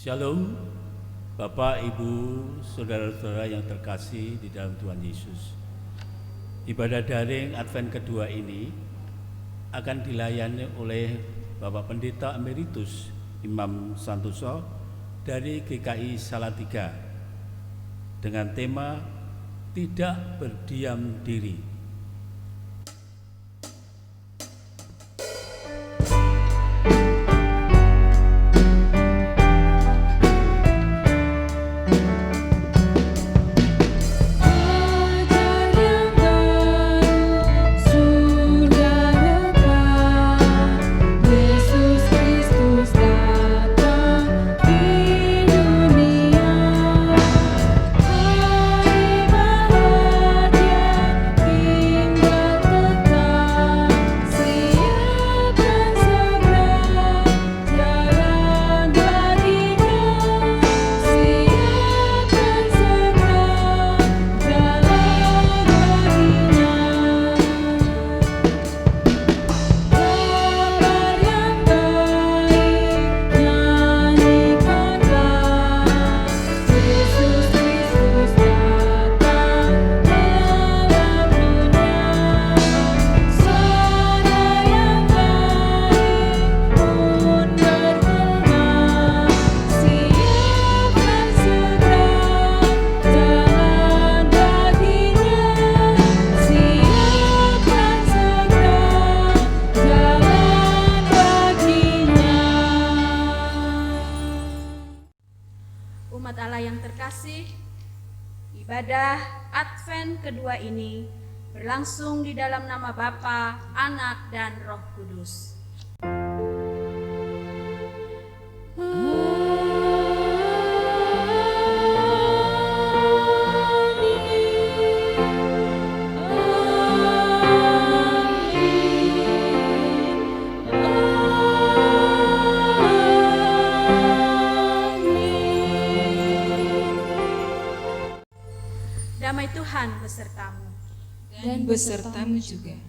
Shalom, Bapak, Ibu, saudara-saudara yang terkasih di dalam Tuhan Yesus. Ibadah daring Advent kedua ini akan dilayani oleh Bapak Pendeta Emeritus Imam Santoso dari GKI Salatiga dengan tema Tidak Berdiam Diri. Umat Allah yang terkasih, ibadah Advent kedua ini berlangsung di dalam nama Bapa, Anak, dan Roh Kudus. Damai Tuhan besertamu dan besertamu juga.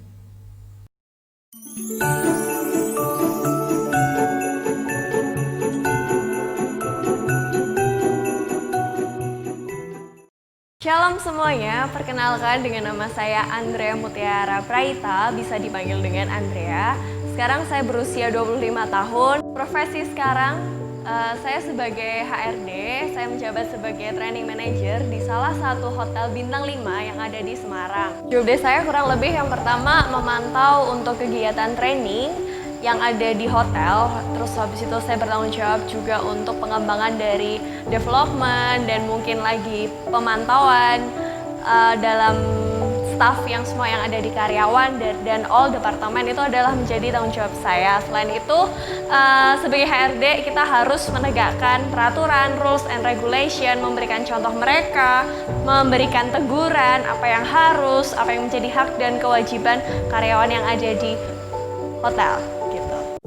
Shalom semuanya, perkenalkan dengan nama saya Andrea Mutiara Praita, bisa dipanggil dengan Andrea. Sekarang saya berusia 25 tahun, profesi sekarang saya sebagai HRD, saya menjabat sebagai training manager di salah satu hotel bintang 5 yang ada di Semarang. Job desk saya kurang lebih yang pertama memantau untuk kegiatan training yang ada di hotel, terus habis itu saya bertanggung jawab juga untuk pengembangan dari development dan mungkin lagi pemantauan dalam staff yang semua yang ada di karyawan dan all departemen itu adalah menjadi tanggung jawab saya. Selain itu sebagai HRD kita harus menegakkan peraturan, rules and regulation, memberikan contoh mereka, memberikan teguran apa yang harus, apa yang menjadi hak dan kewajiban karyawan yang ada di hotel gitu.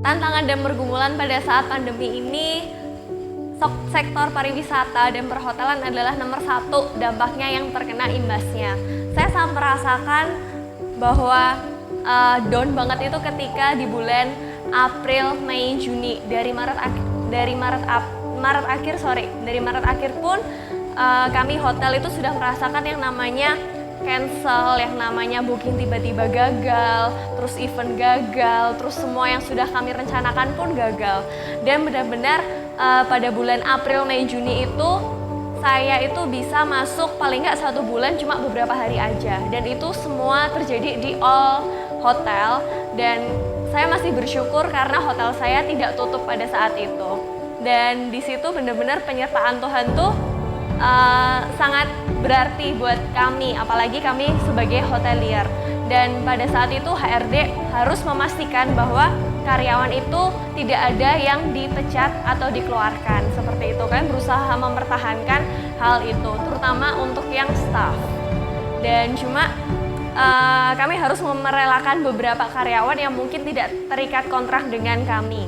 Tantangan dan pergumulan pada saat pandemi ini, sektor pariwisata dan perhotelan adalah nomor satu dampaknya yang terkena imbasnya. Saya sangat merasakan bahwa down banget itu ketika di bulan April, Mei, Juni. Dari Maret akhir pun kami hotel itu sudah merasakan yang namanya cancel, yang namanya booking tiba-tiba gagal, terus event gagal, terus semua yang sudah kami rencanakan pun gagal. Dan benar-benar pada bulan April, Mei, Juni itu saya itu bisa masuk paling nggak 1 bulan cuma beberapa hari aja, dan itu semua terjadi di all hotel. Dan saya masih bersyukur karena hotel saya tidak tutup pada saat itu, dan di situ benar-benar penyertaan Tuhan tuh sangat berarti buat kami, apalagi kami sebagai hotelier. Dan pada saat itu HRD harus memastikan bahwa karyawan itu tidak ada yang dipecat atau dikeluarkan. Seperti itu kan, berusaha mempertahankan hal itu, terutama untuk yang staff. Dan cuma kami harus merelakan beberapa karyawan yang mungkin tidak terikat kontrak dengan kami.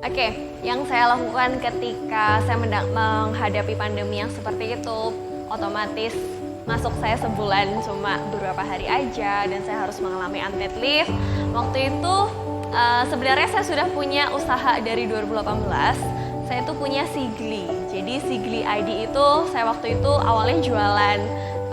Oke, yang saya lakukan ketika saya menghadapi pandemi yang seperti itu, otomatis masuk saya sebulan cuma beberapa hari aja dan saya harus mengalami unpaid leave. Waktu itu sebenarnya saya sudah punya usaha dari 2018. Saya itu punya Sigli. Jadi Sigli ID itu saya waktu itu awalnya jualan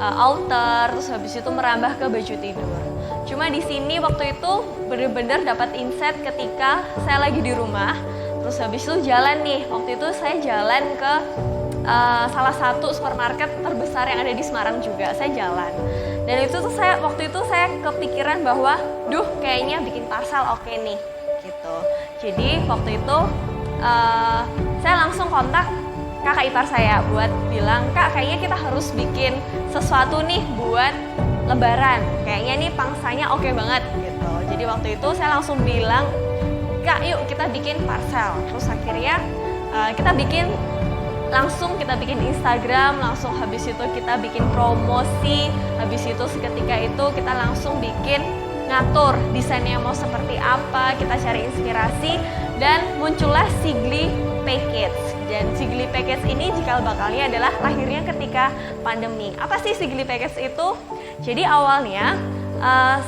outer, terus habis itu merambah ke baju tidur. Cuma di sini waktu itu benar-benar dapat insight ketika saya lagi di rumah. Terus habis itu jalan nih. Waktu itu saya jalan ke salah satu supermarket terbesar yang ada di Semarang juga. Saya jalan. Dan itu tuh waktu itu saya kepikiran bahwa, duh kayaknya bikin parcel oke nih, gitu. Jadi waktu itu saya langsung kontak kakak ipar saya buat bilang, Kak kayaknya kita harus bikin sesuatu nih buat Lebaran. Kayaknya nih pangsanya oke banget gitu. Jadi waktu itu saya langsung bilang, Kak yuk kita bikin parcel. Terus akhirnya kita bikin Instagram, langsung habis itu kita bikin promosi, habis itu seketika itu kita langsung bikin ngatur desainnya mau seperti apa, kita cari inspirasi dan muncullah Sigli Package. Dan Sigli Package ini cikal bakalnya adalah lahirnya ketika pandemi. Apa sih Sigli Package itu? Jadi awalnya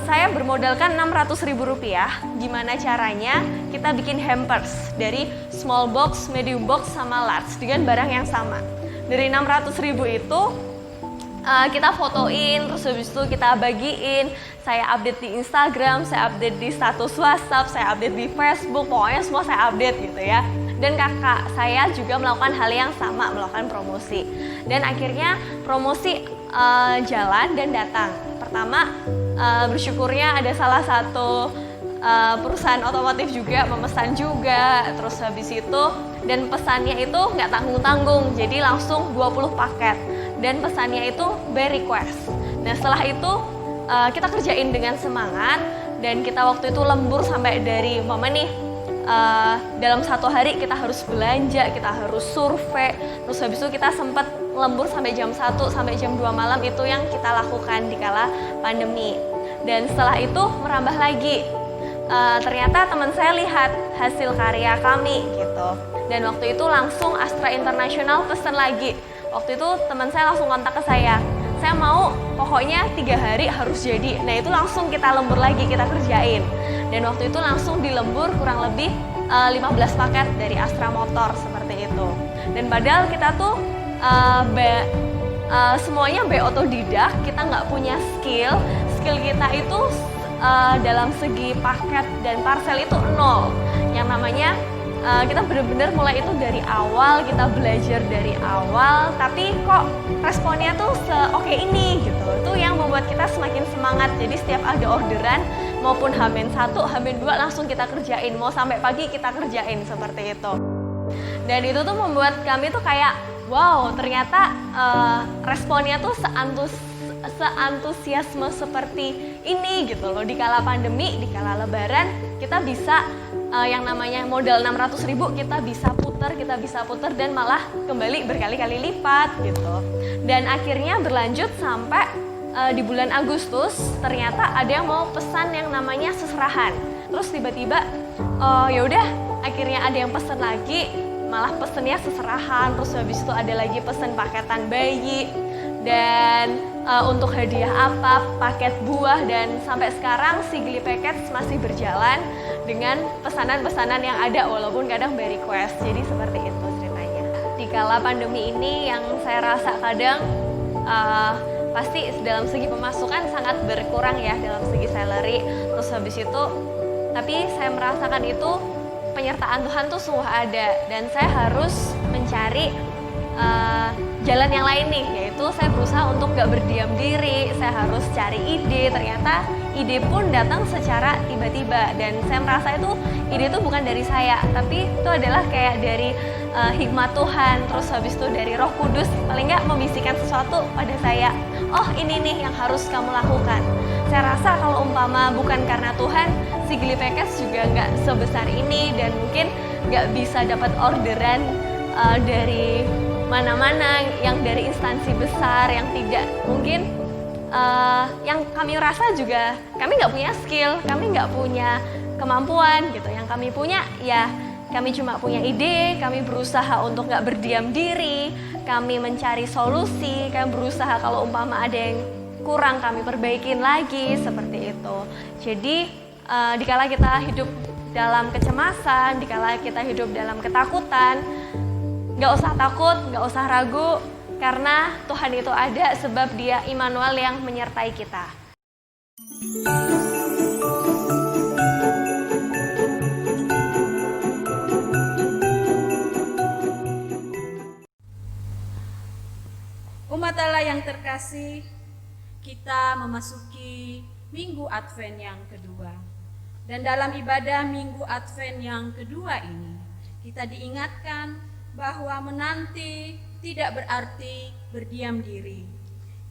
saya bermodalkan Rp600.000. Gimana caranya? Kita bikin hampers dari small box, medium box, sama large dengan barang yang sama. Dari Rp600.000 itu kita fotoin, terus habis itu kita bagiin. Saya update di Instagram, saya update di status WhatsApp, saya update di Facebook, pokoknya semua saya update gitu ya. Dan kakak saya juga melakukan hal yang sama, melakukan promosi. Dan akhirnya promosi jalan dan datang. Pertama, bersyukurnya ada salah satu perusahaan otomotif juga memesan juga, terus habis itu dan pesannya itu nggak tanggung-tanggung, jadi langsung 20 paket dan pesannya itu by request. Nah setelah itu kita kerjain dengan semangat dan kita waktu itu lembur sampai dari nih dalam satu hari kita harus belanja, kita harus survei, terus habis itu kita sempat lembur sampai jam 1 sampai jam 2 malam, itu yang kita lakukan di kala pandemi. Dan setelah itu merambah lagi, ternyata teman saya lihat hasil karya kami gitu. Dan waktu itu langsung Astra International pesen lagi. Waktu itu teman saya langsung kontak ke saya mau pokoknya 3 hari harus jadi. Nah itu langsung kita lembur lagi, kita kerjain. Dan waktu itu langsung dilembur kurang lebih 15 paket dari Astra Motor seperti itu. Dan padahal kita tuh semuanya otodidak, kita nggak punya skill kita itu dalam segi paket dan parcel itu nol. Yang namanya kita benar-benar mulai itu dari awal, kita belajar dari awal, tapi kok responnya tuh oke ini gitu. Itu yang membuat kita semakin semangat. Jadi setiap ada orderan maupun H-1, H-2 langsung kita kerjain, mau sampai pagi kita kerjain seperti itu. Dan itu tuh membuat kami tuh kayak wow, ternyata responnya tuh seantusiasme seperti ini gitu loh. Di kala pandemi, di kala lebaran, kita bisa yang namanya modal 600.000 kita bisa puter dan malah kembali berkali-kali lipat gitu. Dan akhirnya berlanjut sampai di bulan Agustus ternyata ada yang mau pesan yang namanya seserahan. Terus tiba-tiba ya udah akhirnya ada yang pesan lagi, malah pesennya seserahan. Terus habis itu ada lagi pesan paketan bayi dan untuk hadiah apa, paket buah, dan sampai sekarang Sigli Package masih berjalan dengan pesanan-pesanan yang ada walaupun kadang by request. Jadi seperti itu ceritanya. Di kala pandemi ini yang saya rasa kadang pasti dalam segi pemasukan sangat berkurang ya, dalam segi salary. Terus habis itu, tapi saya merasakan itu penyertaan Tuhan tuh sungguh ada dan saya harus mencari jalan yang lain nih, yaitu saya berusaha untuk gak berdiam diri, saya harus cari ide. Ternyata ide pun datang secara tiba-tiba dan saya merasa itu ide itu bukan dari saya, tapi itu adalah kayak dari hikmat Tuhan. Terus habis itu dari Roh Kudus paling nggak membisikkan sesuatu pada saya, oh ini nih yang harus kamu lakukan. Saya rasa kalau umpama bukan karena Tuhan, Sigli Package juga nggak sebesar ini dan mungkin nggak bisa dapat orderan dari mana-mana, yang dari instansi besar, yang tidak mungkin yang kami rasa juga kami nggak punya skill, kami nggak punya kemampuan gitu. Yang kami punya ya Kami cuma punya ide, kami berusaha untuk nggak berdiam diri, kami mencari solusi, kami berusaha kalau umpama ada yang kurang kami perbaikin lagi, seperti itu. Jadi dikala kita hidup dalam kecemasan, dikala kita hidup dalam ketakutan, nggak usah takut, nggak usah ragu, karena Tuhan itu ada sebab Dia Immanuel yang menyertai kita. Umat Allah yang terkasih, kita memasuki Minggu Advent yang kedua. Dan dalam ibadah Minggu Advent yang kedua ini, kita diingatkan bahwa menanti tidak berarti berdiam diri.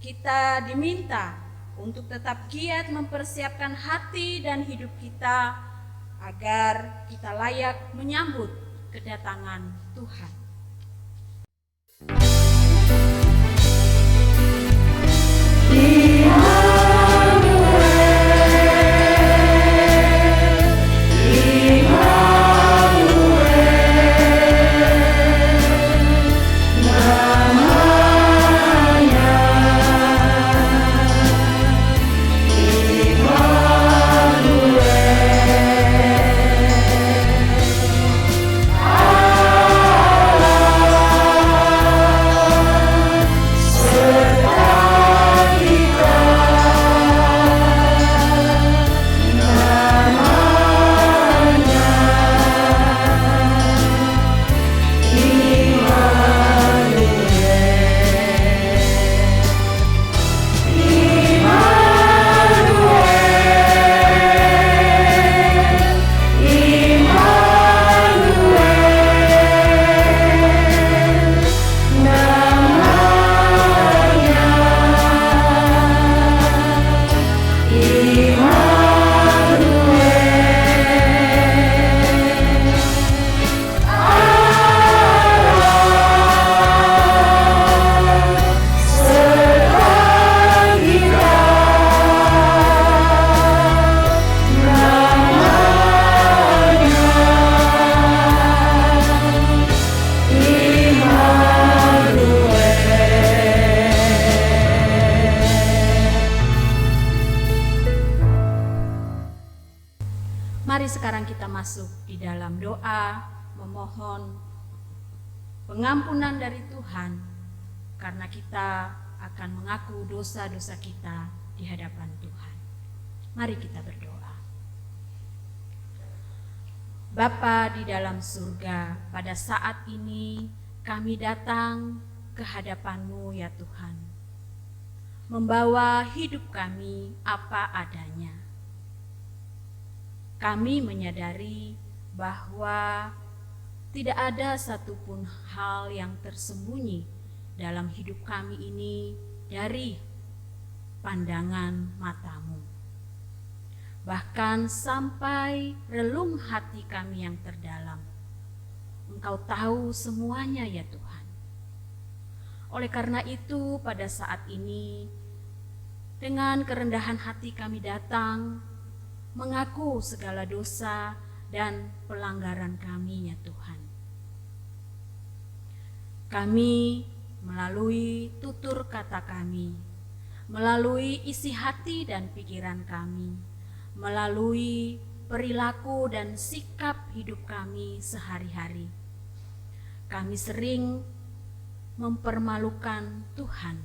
Kita diminta untuk tetap giat mempersiapkan hati dan hidup kita agar kita layak menyambut kedatangan Tuhan. Mari sekarang kita masuk di dalam doa, memohon pengampunan dari Tuhan, karena kita akan mengaku dosa-dosa kita di hadapan Tuhan. Mari kita berdoa. Bapa di dalam surga, pada saat ini kami datang ke hadapan-Mu ya Tuhan, membawa hidup kami apa adanya. Kami menyadari bahwa tidak ada satupun hal yang tersembunyi dalam hidup kami ini dari pandangan mata-Mu. Bahkan sampai relung hati kami yang terdalam, Engkau tahu semuanya ya Tuhan. Oleh karena itu pada saat ini, dengan kerendahan hati kami datang, mengaku segala dosa dan pelanggaran kami ya Tuhan. Kami melalui tutur kata kami, melalui isi hati dan pikiran kami, melalui perilaku dan sikap hidup kami sehari-hari, kami sering mempermalukan Tuhan.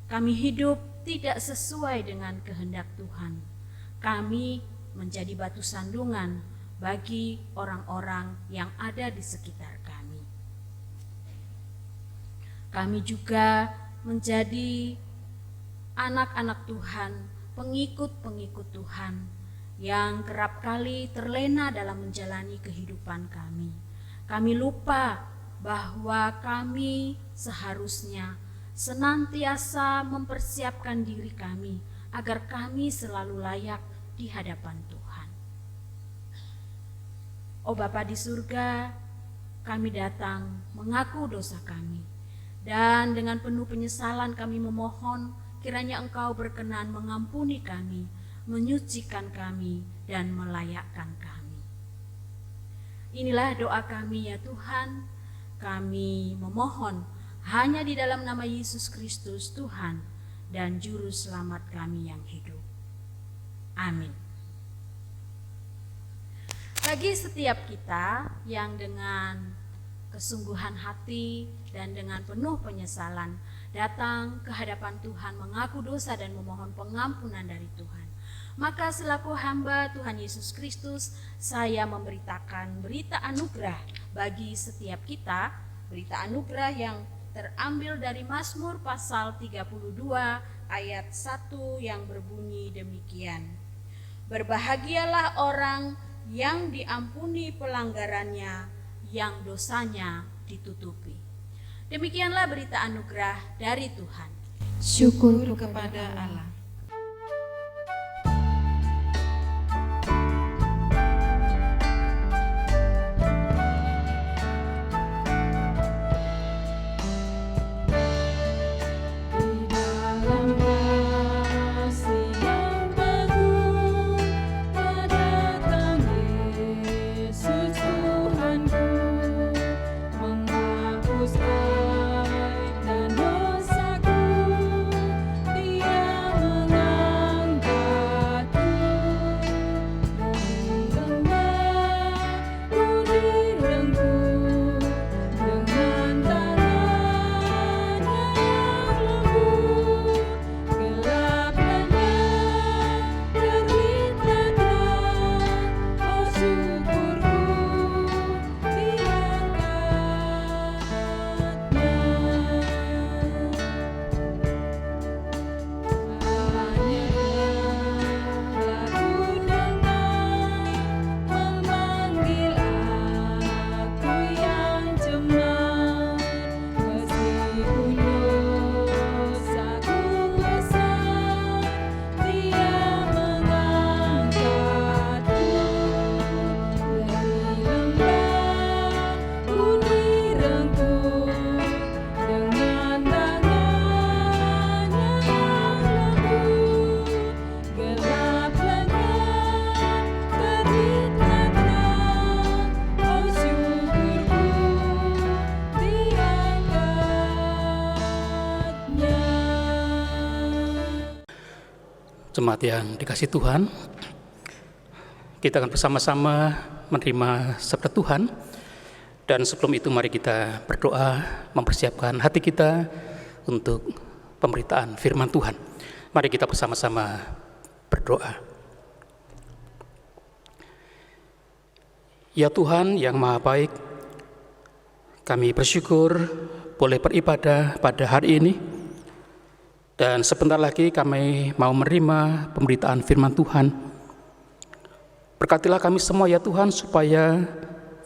Kami hidup tidak sesuai dengan kehendak Tuhan. Kami menjadi batu sandungan bagi orang-orang yang ada di sekitar kami. Kami juga menjadi anak-anak Tuhan, pengikut-pengikut Tuhan yang kerap kali terlena dalam menjalani kehidupan kami. Kami lupa bahwa kami seharusnya senantiasa mempersiapkan diri kami agar kami selalu layak di hadapan Tuhan. Oh Bapa di surga, kami datang mengaku dosa kami, dan dengan penuh penyesalan kami memohon kiranya Engkau berkenan mengampuni kami, menyucikan kami, dan melayakkan kami. Inilah doa kami ya Tuhan. Kami memohon hanya di dalam nama Yesus Kristus Tuhan dan Juru Selamat kami yang hidup. Amin. Bagi setiap kita yang dengan kesungguhan hati dan dengan penuh penyesalan datang ke hadapan Tuhan mengaku dosa dan memohon pengampunan dari Tuhan, maka selaku hamba Tuhan Yesus Kristus, saya memberitakan berita anugerah bagi setiap kita, berita anugerah yang terambil dari Mazmur pasal 32 ayat 1 yang berbunyi demikian. Berbahagialah orang yang diampuni pelanggarannya, yang dosanya ditutupi. Demikianlah berita anugerah dari Tuhan. Syukur kepada Allah. Jemaat yang dikasihi Tuhan, kita akan bersama-sama menerima sabda Tuhan. Dan sebelum itu mari kita berdoa, mempersiapkan hati kita untuk pemberitaan firman Tuhan. Mari kita bersama-sama berdoa. Ya Tuhan yang Maha Baik, kami bersyukur boleh beribadah pada hari ini. Dan sebentar lagi kami mau menerima pemberitaan firman Tuhan. Berkatilah kami semua ya Tuhan, supaya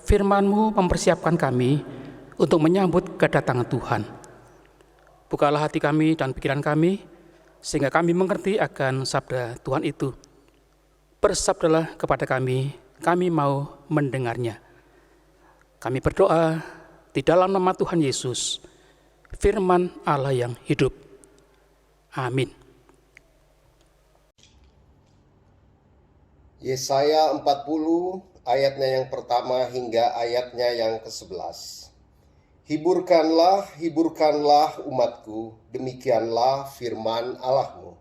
firman-Mu mempersiapkan kami untuk menyambut kedatangan Tuhan. Bukalah hati kami dan pikiran kami, sehingga kami mengerti akan sabda Tuhan itu. Bersabdalah kepada kami mau mendengarnya. Kami berdoa di dalam nama Tuhan Yesus, firman Allah yang hidup. Amin. Yesaya 40 ayatnya yang pertama hingga ayatnya yang ke-11. Hiburkanlah, hiburkanlah umatku, demikianlah firman Allahmu.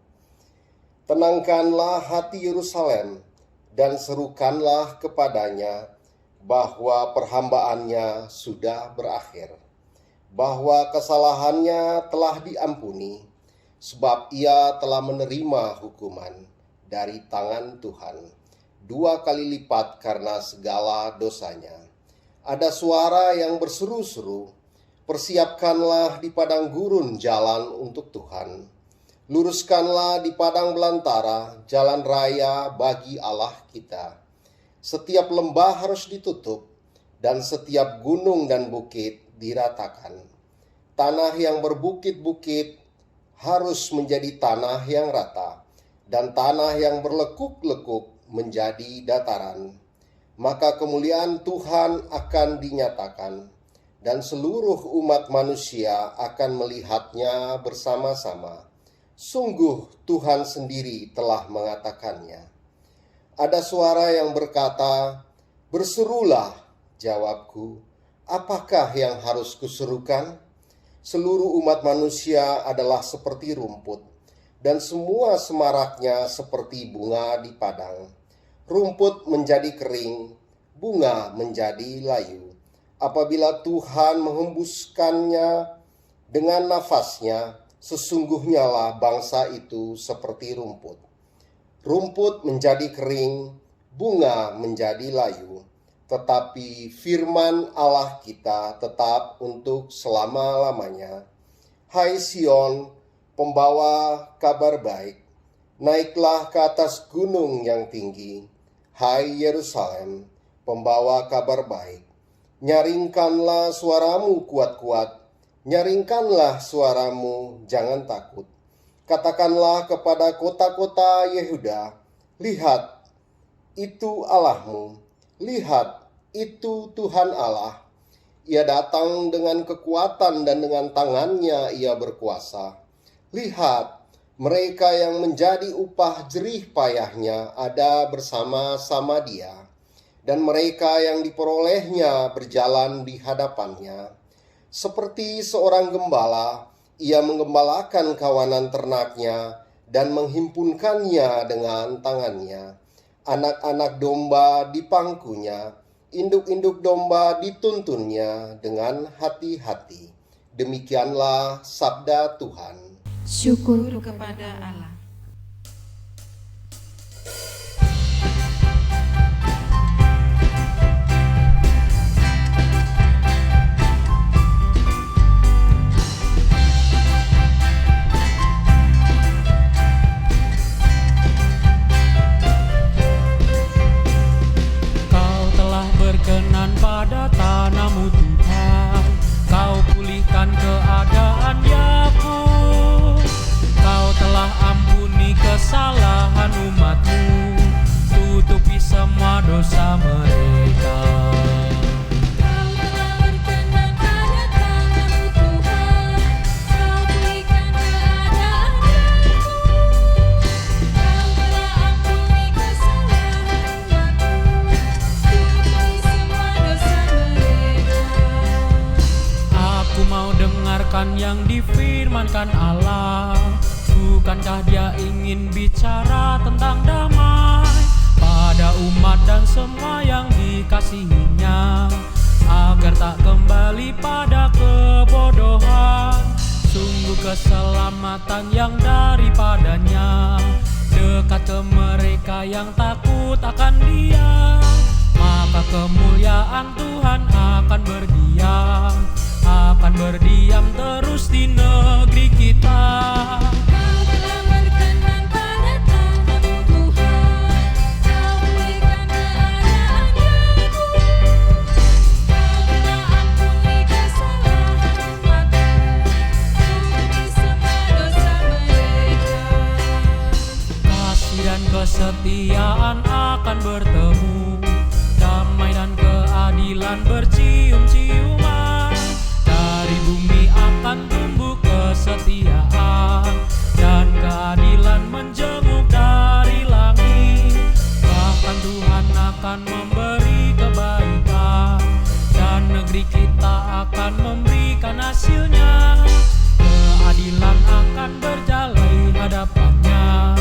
Tenangkanlah hati Yerusalem dan serukanlah kepadanya bahwa perhambaannya sudah berakhir, bahwa kesalahannya telah diampuni, sebab ia telah menerima hukuman dari tangan Tuhan, 2 kali lipat karena segala dosanya. Ada suara yang berseru-seru, persiapkanlah di padang gurun jalan untuk Tuhan. Luruskanlah di padang belantara jalan raya bagi Allah kita. Setiap lembah harus ditutup, dan setiap gunung dan bukit diratakan. Tanah yang berbukit-bukit harus menjadi tanah yang rata, dan tanah yang berlekuk-lekuk menjadi dataran. Maka kemuliaan Tuhan akan dinyatakan, dan seluruh umat manusia akan melihatnya bersama-sama. Sungguh Tuhan sendiri telah mengatakannya. Ada suara yang berkata, berserulah, Jawabku, apakah yang harus kuserukan? Seluruh umat manusia adalah seperti rumput, dan semua semaraknya seperti bunga di padang. Rumput menjadi kering, bunga menjadi layu. Apabila Tuhan menghembuskannya dengan nafasnya, sesungguhnya lah bangsa itu seperti rumput. Rumput menjadi kering, bunga menjadi layu. Tetapi firman Allah kita tetap untuk selama-lamanya. Hai Sion, pembawa kabar baik, naiklah ke atas gunung yang tinggi. Hai Yerusalem, pembawa kabar baik, nyaringkanlah suaramu kuat-kuat, nyaringkanlah suaramu, jangan takut. Katakanlah kepada kota-kota Yehuda, lihat, itu Allahmu, lihat, itu Tuhan Allah. Ia datang dengan kekuatan dan dengan tangannya ia berkuasa. Lihat, mereka yang menjadi upah jerih payahnya ada bersama-sama dia, dan mereka yang diperolehnya berjalan di hadapannya. Seperti seorang gembala, ia menggembalakan kawanan ternaknya dan menghimpunkannya dengan tangannya. Anak-anak domba di pangkunya, induk-induk domba dituntunnya dengan hati-hati. Demikianlah sabda Tuhan. Syukur kepada Allah. Berkenan pada tanahmu Tuhan, Kau pulihkan keadaan Yakub. Kau telah ampuni kesalahan umat-Mu, tutupi semua dosa mereka. Kau telah berkenan pada tanahmu Tuhan, Kau pulihkan keadaan Yakub. Kau telah ampuni kesalahan umat-Mu, tutupi semua dosa mereka. Aku mau dengarkan yang difirmankan Allah. Bukankah Dia ingin bicara tentang damai pada umat dan semua yang dikasihinya, agar tak kembali pada kebodohan. Sungguh keselamatan yang daripadanya dekat ke mereka yang takut akan Dia. Maka kemuliaan Tuhan akan berdiam terus di negeri kita. Kau telah berkenan pada tanahmu Tuhan, Kau pulihkan keadaan Yakub. Kau telah ampuni kesalahan umat-Mu, tutupi semua dosa mereka. Kasih dan kesetiaan akan bertemu, damai dan keadilan bercium-ciuman. Dari bumi akan tumbuh kesetiaan, dan keadilan menjenguk dari langit. Bahkan Tuhan akan memberi kebaikan, dan negeri kita akan memberikan hasilnya. Keadilan akan berjalan hadapannya,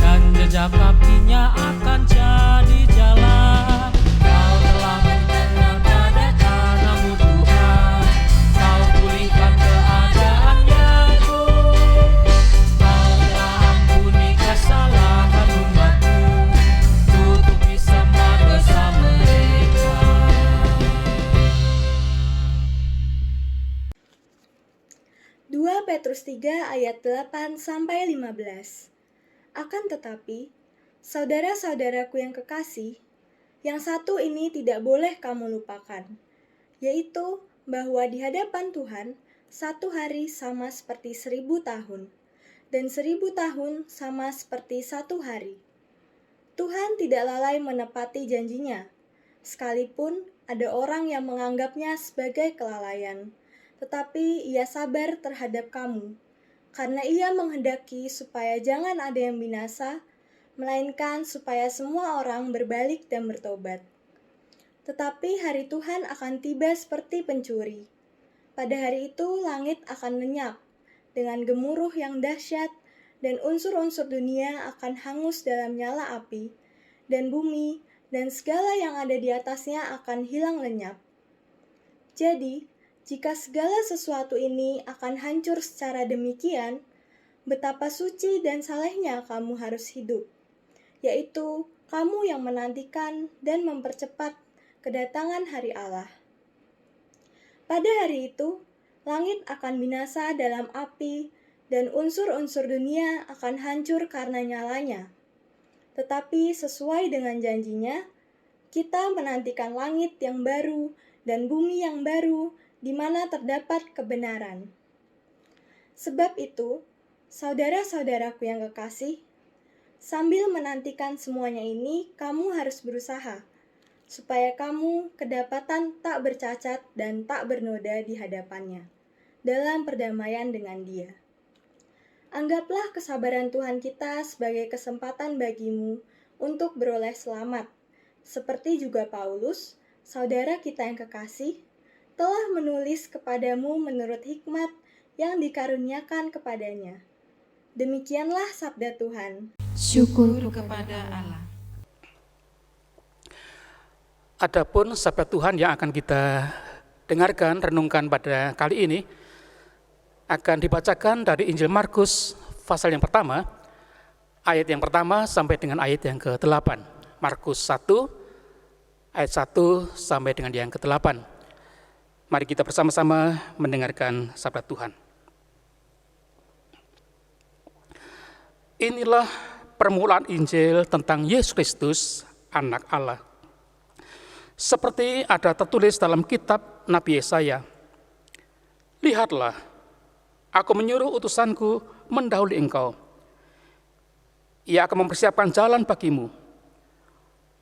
dan jejak kakinya akan jadi jalan. Kau telah berkenan pada tanahmu Tuhan, Kau pulihkan keadaan Yakub. Kau telah ampuni kesalahan umat-Mu, tutupi semua dosa mereka. 2 Petrus 3 ayat 8-15. Akan tetapi, saudara-saudaraku yang kekasih, yang satu ini tidak boleh kamu lupakan, yaitu bahwa di hadapan Tuhan, satu hari sama seperti 1000 tahun, dan 1000 tahun sama seperti satu hari. Tuhan tidak lalai menepati janjinya, sekalipun ada orang yang menganggapnya sebagai kelalaian. Tetapi Ia sabar terhadap kamu, karena Ia menghendaki supaya jangan ada yang binasa, melainkan supaya semua orang berbalik dan bertobat. Tetapi hari Tuhan akan tiba seperti pencuri. Pada hari itu langit akan lenyap dengan gemuruh yang dahsyat, dan unsur-unsur dunia akan hangus dalam nyala api, dan bumi dan segala yang ada di atasnya akan hilang lenyap. Jadi, jika segala sesuatu ini akan hancur secara demikian, betapa suci dan salehnya kamu harus hidup, yaitu kamu yang menantikan dan mempercepat kedatangan hari Allah. Pada hari itu, langit akan binasa dalam api, dan unsur-unsur dunia akan hancur karena nyalanya. Tetapi sesuai dengan janjinya, kita menantikan langit yang baru dan bumi yang baru di mana terdapat kebenaran. Sebab itu, saudara-saudaraku yang kekasih, sambil menantikan semuanya ini, kamu harus berusaha, supaya kamu kedapatan tak bercacat dan tak bernoda di hadapannya, dalam perdamaian dengan Dia. Anggaplah kesabaran Tuhan kita sebagai kesempatan bagimu untuk beroleh selamat, seperti juga Paulus, saudara kita yang kekasih, telah menulis kepadamu menurut hikmat yang dikaruniakan kepadanya. Demikianlah sabda Tuhan. Syukur kepada Allah. Adapun sabda Tuhan yang akan kita dengarkan, renungkan pada kali ini, akan dibacakan dari Injil Markus pasal yang pertama, ayat yang pertama sampai dengan ayat yang ke-8. Markus 1, ayat 1 sampai dengan yang ke-8. Mari kita bersama-sama mendengarkan sabda Tuhan. Inilah permulaan Injil tentang Yesus Kristus, Anak Allah. Seperti ada tertulis dalam kitab Nabi Yesaya, lihatlah, aku menyuruh utusanku mendahului engkau. Ia akan mempersiapkan jalan bagimu.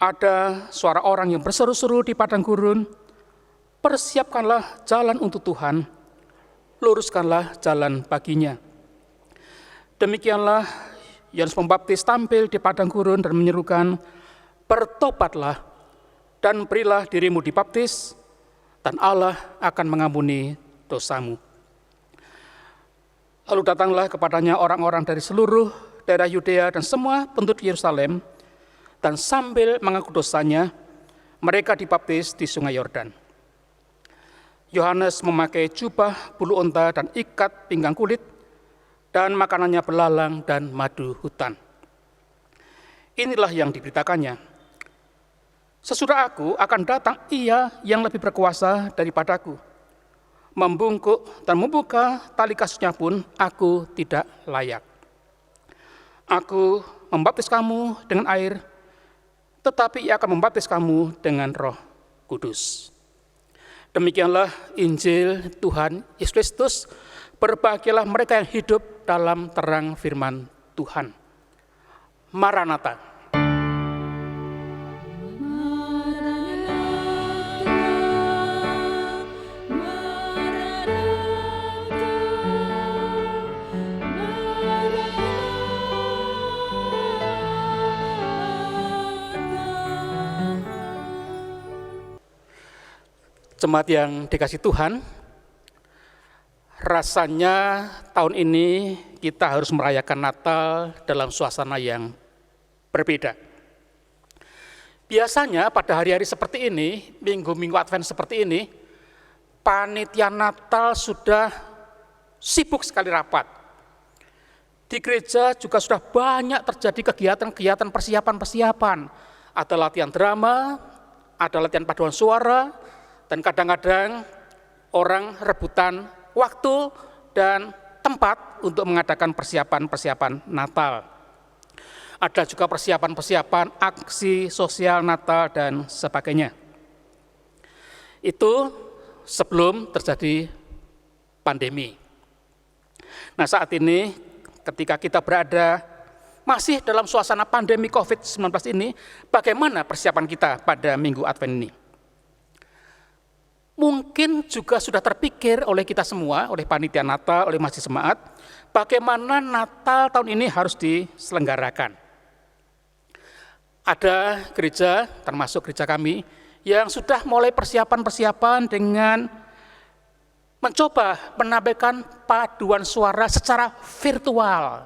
Ada suara orang yang berseru-seru di padang gurun, persiapkanlah jalan untuk Tuhan, luruskanlah jalan baginya. Demikianlah Yohanes Pembaptis tampil di padang gurun dan menyerukan, bertobatlah dan berilah dirimu dibaptis, dan Allah akan mengampuni dosamu. Lalu datanglah kepadanya orang-orang dari seluruh daerah Yudea dan semua penduduk Yerusalem, dan sambil mengaku dosanya, mereka dibaptis di sungai Yordan. Yohanes memakai jubah bulu unta dan ikat pinggang kulit, dan makanannya belalang dan madu hutan. Inilah yang diberitakannya. Sesudah aku akan datang Ia yang lebih berkuasa daripadaku. Membungkuk dan membuka tali kasutnya pun aku tidak layak. Aku membaptis kamu dengan air, tetapi Ia akan membaptis kamu dengan Roh Kudus. Demikianlah Injil Tuhan Yesus Kristus. Berbahagialah mereka yang hidup dalam terang firman Tuhan. Maranatha. Jemaat yang dikasihi Tuhan, rasanya tahun ini kita harus merayakan Natal dalam suasana yang berbeda. Biasanya pada hari-hari seperti ini, minggu-minggu Advent seperti ini, panitia Natal sudah sibuk sekali rapat. Di gereja juga sudah banyak terjadi kegiatan-kegiatan persiapan-persiapan. Ada latihan drama, ada latihan paduan suara, dan kadang-kadang orang rebutan waktu dan tempat untuk mengadakan persiapan-persiapan Natal. Ada juga persiapan-persiapan aksi sosial Natal dan sebagainya. Itu sebelum terjadi pandemi. Nah, saat ini ketika kita berada masih dalam suasana pandemi COVID-19 ini, bagaimana persiapan kita pada Minggu Advent ini? Mungkin juga sudah terpikir oleh kita semua, oleh panitia Natal, oleh Masjid Jemaat, bagaimana Natal tahun ini harus diselenggarakan. Ada gereja, termasuk gereja kami, yang sudah mulai persiapan-persiapan dengan mencoba menampilkan paduan suara secara virtual.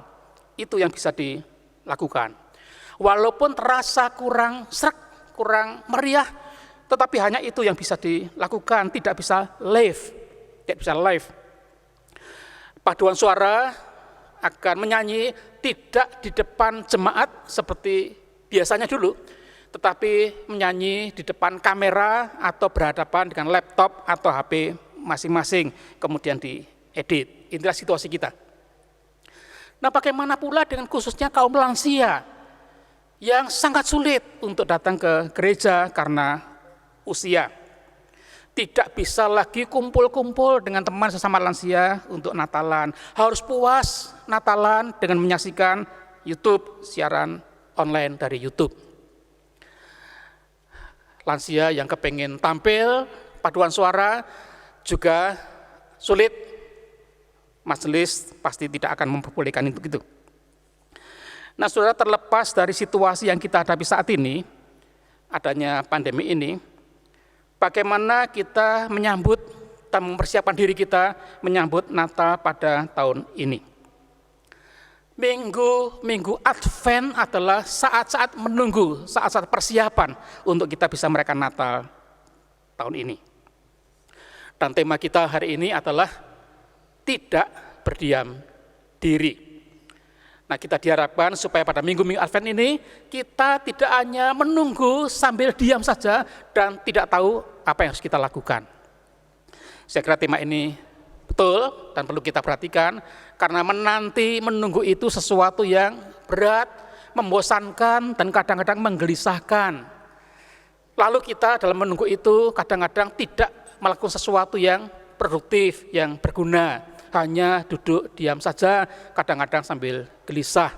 Itu yang bisa dilakukan. Walaupun terasa kurang sreg, kurang meriah, tetapi hanya itu yang bisa dilakukan, tidak bisa live. Paduan suara akan menyanyi tidak di depan jemaat seperti biasanya dulu, tetapi menyanyi di depan kamera atau berhadapan dengan laptop atau HP masing-masing, kemudian diedit. Inilah situasi kita. Nah, bagaimana pula dengan khususnya kaum lansia yang sangat sulit untuk datang ke gereja karena usia. Tidak bisa lagi kumpul-kumpul dengan teman sesama lansia untuk Natalan. Harus puas Natalan dengan menyaksikan YouTube, siaran online dari YouTube. Lansia yang kepengen tampil, paduan suara juga sulit. Majelis pasti tidak akan memperbolehkan itu. Nah, saudara, terlepas dari situasi yang kita hadapi saat ini, adanya pandemi ini, bagaimana kita menyambut dan mempersiapkan diri kita menyambut Natal pada tahun ini. Minggu Advent adalah saat-saat menunggu, saat-saat persiapan untuk kita bisa merayakan Natal tahun ini. Dan tema kita hari ini adalah tidak berdiam diri. Nah, kita diharapkan supaya pada minggu Advent ini kita tidak hanya menunggu sambil diam saja dan tidak tahu apa yang harus kita lakukan. Saya kira tema ini betul dan perlu kita perhatikan karena menunggu itu sesuatu yang berat, membosankan dan kadang-kadang menggelisahkan. Lalu kita dalam menunggu itu kadang-kadang tidak melakukan sesuatu yang produktif, yang berguna. Hanya duduk diam saja, kadang-kadang sambil gelisah.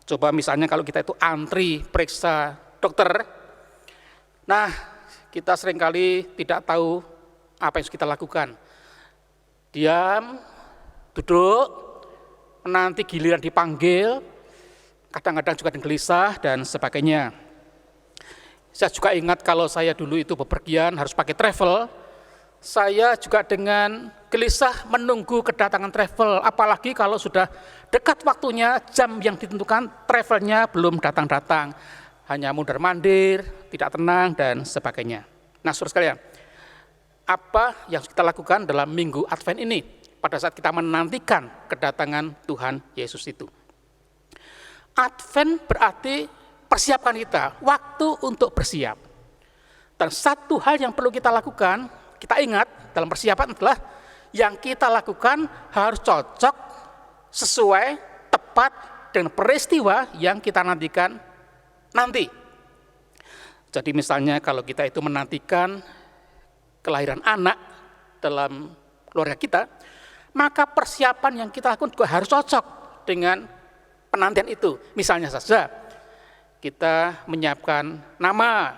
Coba misalnya kalau kita itu antri periksa dokter, nah kita seringkali tidak tahu apa yang harus kita lakukan. Diam, duduk, menanti giliran dipanggil, kadang-kadang juga gelisah dan sebagainya. Saya juga ingat kalau saya dulu itu bepergian harus pakai travel, saya juga dengan gelisah menunggu kedatangan travel, apalagi kalau sudah dekat waktunya, jam yang ditentukan, travelnya belum datang-datang, hanya mundar-mandir, tidak tenang, dan sebagainya. Nah, saudara sekalian, apa yang kita lakukan dalam minggu Advent ini, pada saat kita menantikan kedatangan Tuhan Yesus itu? Advent berarti persiapkan kita, waktu untuk bersiap. Dan satu hal yang perlu kita lakukan, kita ingat dalam persiapan adalah yang kita lakukan harus cocok, sesuai, tepat dengan peristiwa yang kita nantikan nanti. Jadi misalnya kalau kita itu menantikan kelahiran anak dalam keluarga kita, maka persiapan yang kita lakukan juga harus cocok dengan penantian itu. Misalnya saja, kita menyiapkan nama,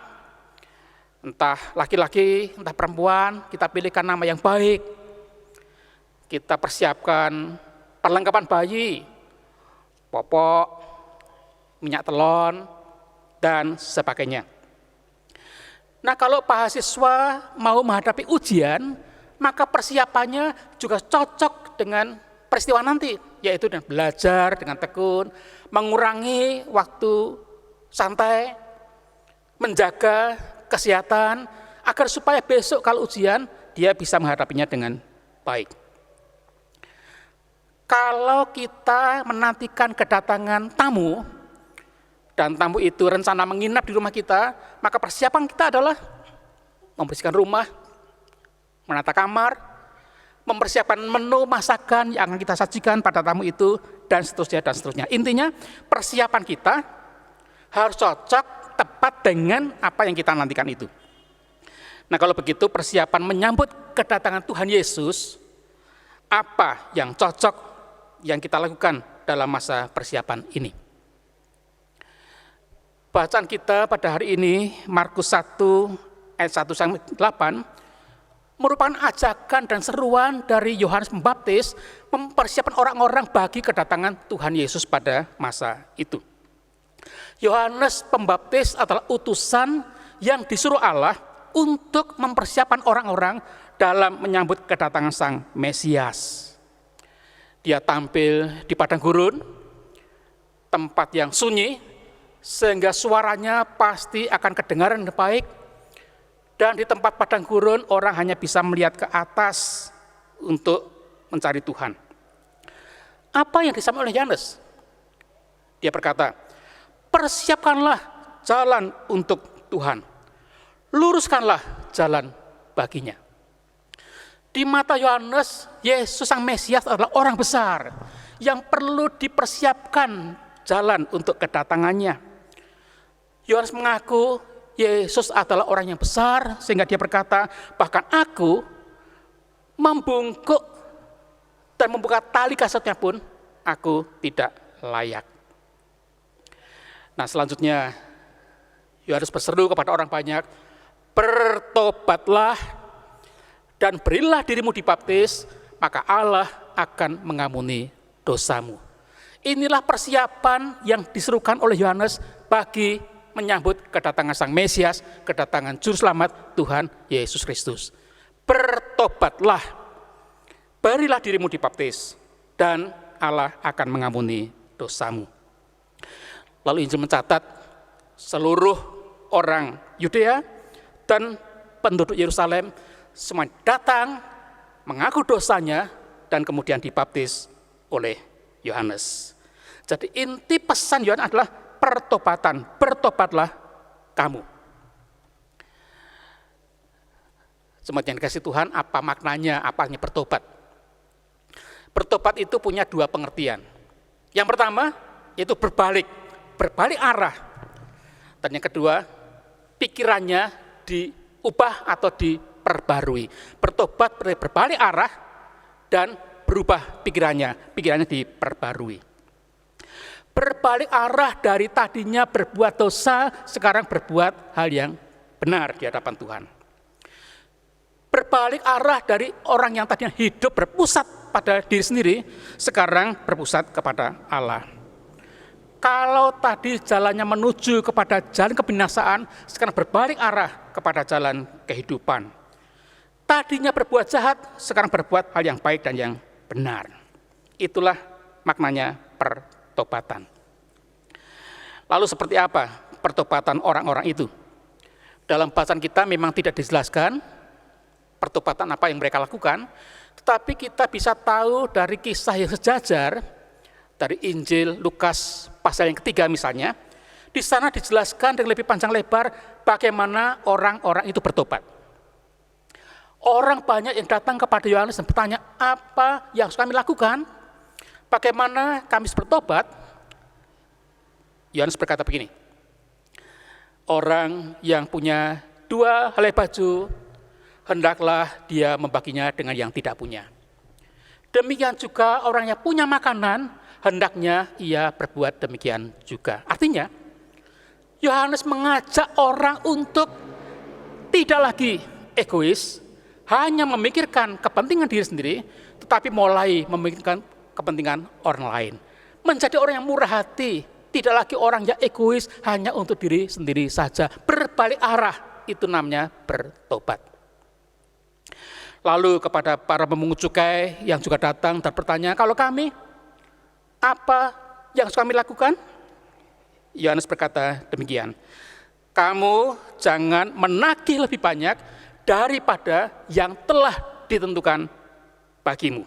entah laki-laki, entah perempuan, kita pilihkan nama yang baik. Kita persiapkan perlengkapan bayi, popok, minyak telon, dan sebagainya. Nah, kalau mahasiswa mau menghadapi ujian, maka persiapannya juga cocok dengan peristiwa nanti, yaitu dengan belajar dengan tekun, mengurangi waktu santai, menjaga kesehatan, agar supaya besok kalau ujian, dia bisa menghadapinya dengan baik. Kalau kita menantikan kedatangan tamu, dan tamu itu rencana menginap di rumah kita, maka persiapan kita adalah membersihkan rumah, menata kamar, mempersiapkan menu masakan yang akan kita sajikan pada tamu itu, dan seterusnya, dan seterusnya. Intinya, persiapan kita harus cocok, tepat dengan apa yang kita nantikan itu. Nah, kalau begitu persiapan menyambut kedatangan Tuhan Yesus, apa yang cocok yang kita lakukan dalam masa persiapan ini? Bacaan kita pada hari ini, Markus 1 ayat 1-8, merupakan ajakan dan seruan dari Yohanes Pembaptis mempersiapkan orang-orang bagi kedatangan Tuhan Yesus pada masa itu. Yohanes Pembaptis adalah utusan yang disuruh Allah untuk mempersiapkan orang-orang dalam menyambut kedatangan Sang Mesias. Dia tampil di padang gurun, tempat yang sunyi, sehingga suaranya pasti akan kedengaran dengan baik. Dan di tempat padang gurun orang hanya bisa melihat ke atas untuk mencari Tuhan. Apa yang disampaikan oleh Yohanes? Dia berkata, persiapkanlah jalan untuk Tuhan, luruskanlah jalan baginya. Di mata Yohanes, Yesus Sang Mesias adalah orang besar yang perlu dipersiapkan jalan untuk kedatangannya. Yohanes mengaku Yesus adalah orang yang besar, sehingga dia berkata, bahkan aku membungkuk dan membuka tali kasutnya pun aku tidak layak. Nah, selanjutnya Yohanes berseru kepada orang banyak, bertobatlah dan berilah dirimu dibaptis, maka Allah akan mengampuni dosamu. Inilah persiapan yang diserukan oleh Yohanes bagi menyambut kedatangan Sang Mesias, kedatangan Juru Selamat Tuhan Yesus Kristus. Bertobatlah, berilah dirimu dibaptis, dan Allah akan mengampuni dosamu. Lalu Injil mencatat seluruh orang Yudea dan penduduk Yerusalem semua datang mengaku dosanya dan kemudian dibaptis oleh Yohanes. Jadi inti pesan Yohanes adalah pertobatan, bertobatlah kamu. Jemaat yang dikasihi Tuhan, apa maknanya, apa artinya bertobat? Bertobat itu punya dua pengertian. Yang pertama, yaitu berbalik arah. Dan yang kedua, pikirannya diubah atau diperbarui. Bertobat berbalik arah dan berubah pikirannya diperbarui. Berbalik arah dari tadinya berbuat dosa, sekarang berbuat hal yang benar di hadapan Tuhan. Berbalik arah dari orang yang tadinya hidup berpusat pada diri sendiri, sekarang berpusat kepada Allah. Kalau tadi jalannya menuju kepada jalan kebinasaan, sekarang berbalik arah kepada jalan kehidupan. Tadinya berbuat jahat, sekarang berbuat hal yang baik dan yang benar. Itulah maknanya pertobatan. Lalu seperti apa pertobatan orang-orang itu? Dalam bacaan kita memang tidak dijelaskan pertobatan apa yang mereka lakukan, tetapi kita bisa tahu dari kisah yang sejajar, dari Injil Lukas pasal yang ketiga misalnya, di sana dijelaskan dengan lebih panjang lebar bagaimana orang-orang itu bertobat. Orang banyak yang datang kepada Yohanes dan bertanya, apa yang harus kami lakukan? Bagaimana kami bertobat? Yohanes berkata begini, orang yang punya 2 helai baju, hendaklah dia membaginya dengan yang tidak punya. Demikian juga orang yang punya makanan, hendaknya ia berbuat demikian juga. Artinya, Yohanes mengajak orang untuk tidak lagi egois, hanya memikirkan kepentingan diri sendiri, tetapi mulai memikirkan kepentingan orang lain. Menjadi orang yang murah hati, tidak lagi orang yang egois hanya untuk diri sendiri saja. Berbalik arah, itu namanya bertobat. Lalu kepada para pemungut cukai yang juga datang dan bertanya, kalau kami, apa yang harus kami lakukan? Yohanes berkata demikian, kamu jangan menagih lebih banyak daripada yang telah ditentukan bagimu.